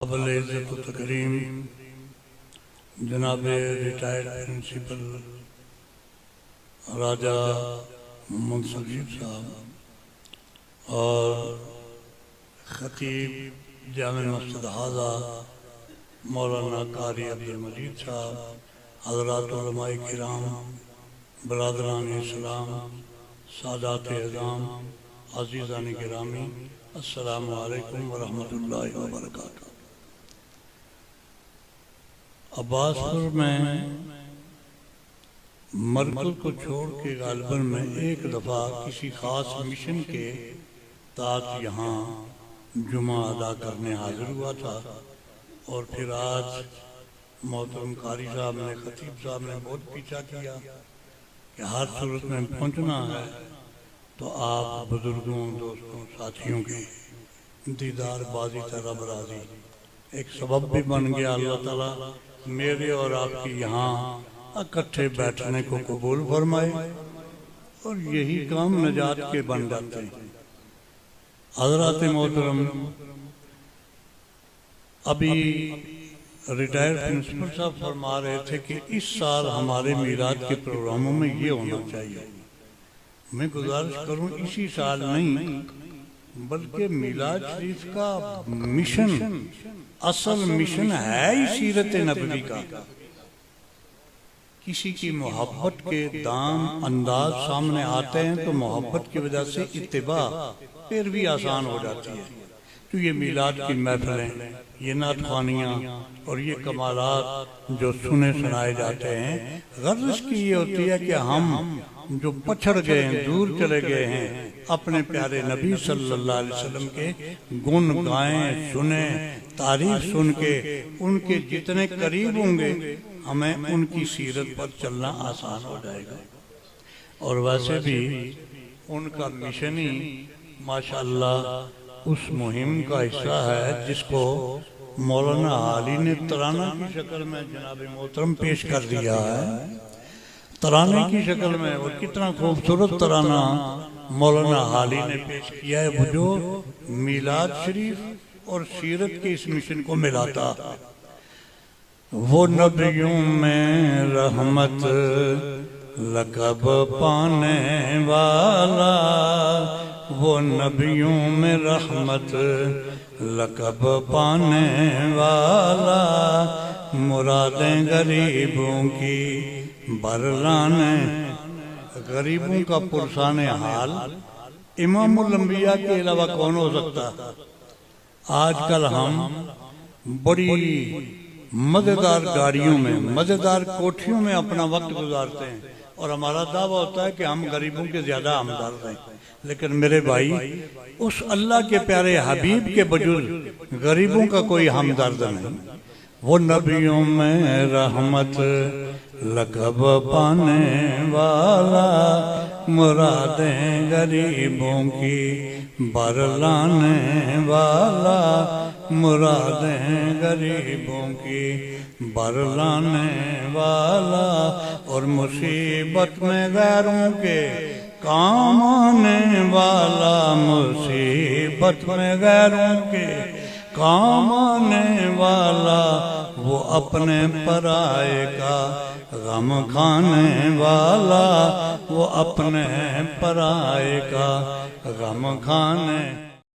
قابل عزت و تکریم جناب ریٹائرڈ پرنسپل راجہ محمد سلیم صاحب اور خطیب جامع مسجد حاضہ مولانا قاری عبدالمجید صاحب، حضرات علماء کرام، برادران اسلام، سادات اعظام، عزیزان گرامی، السلام علیکم ورحمۃ اللہ وبرکاتہ۔ عباس پور میں مرکز کو چھوڑ کے غالباً میں ایک دفعہ کسی خاص مشن کے تحت یہاں جمعہ ادا کرنے حاضر ہوا تھا، اور پھر آج محترم قاری صاحب نے، خطیب صاحب نے بہت پیچھا کیا کہ ہر صورت میں پہنچنا ہے تو آپ بزرگوں، دوستوں، ساتھیوں کے دیدار بازی طرح برازی ایک سبب بھی بن گیا۔ اللہ تعالیٰ میرے اور آپ کی یہاں اکٹھے بیٹھنے کو قبول فرمائے، اور یہی کام نجات کے بن جاتے ہیں۔ حضرات محترم، ابھی ریٹائرڈ پرنسپل صاحب فرما رہے تھے کہ اس سال ہمارے میلاد کے پروگراموں میں یہ ہونا چاہیے۔ میں گزارش کروں اسی سال نہیں بلکہ میلاد شریف کا مشن، اصل مشن ہے ہی سیرت نبوی کا۔ کسی کی محبت کے دام انداز سامنے آتے ہیں تو محبت کی وجہ سے اتباع پھر بھی آسان ہو جاتی ہے۔ تو یہ میلاد کی محفلیں، یہ نعت خوانیاں اور یہ کمالات جو سنے سنائے جاتے ہیں، غرض کی یہ ہوتی ہے کہ ہم جو پچھڑ گئے ہیں، دور چلے گئے ہیں، اپنے پیارے نبی صلی اللہ علیہ وسلم کے گن گائیں، سنیں، تعریف سن کے ان کے جتنے قریب ہوں گے ہمیں ان کی سیرت پر چلنا آسان ہو جائے گا۔ اور ویسے بھی ان کا مشن ہی ماشاءاللہ اس مہم کا حصہ ہے جس کو مولانا حالی نے ترانہ کی شکل میں جناب محترم پیش کر دیا ہے، ترانے کی شکل میں۔ اور کتنا خوبصورت ترانہ مولانا حالی نے پیش کیا ہے، وہ جو میلاد شریف اور سیرت کے اس مشن کو ملاتا۔ وہ نبیوں میں رحمت لقب پانے والا، وہ نبیوں میں رحمت لقب پانے والا، مرادیں غریبوں کی برلانے، غریبوں کا پرسان حال امام الانبیاء کے علاوہ کون ہو سکتا؟ آج کل ہم بڑی مزیدار گاڑیوں میں، مزیدار کوٹھیوں میں اپنا وقت گزارتے ہیں، اور ہمارا دعویٰ ہوتا ہے کہ ہم غریبوں کے زیادہ ہمدرد ہیں۔ لیکن میرے بھائی، اس اللہ کے پیارے حبیب کے بجز غریبوں کا کوئی ہمدرد نہیں۔ وہ نبیوں میں رحمت لقب پانے والا، مرادیں غریبوں کی برلانے والا، مرادیں غریبوں کی برلانے والا، اور مصیبت میں غیروں کے کام آنے والا، مصیبت میں غیروں کے کام آنے والا، وہ اپنے پرائے کا غم کھانے والا، وہ اپنے پرائے کا غم کھانے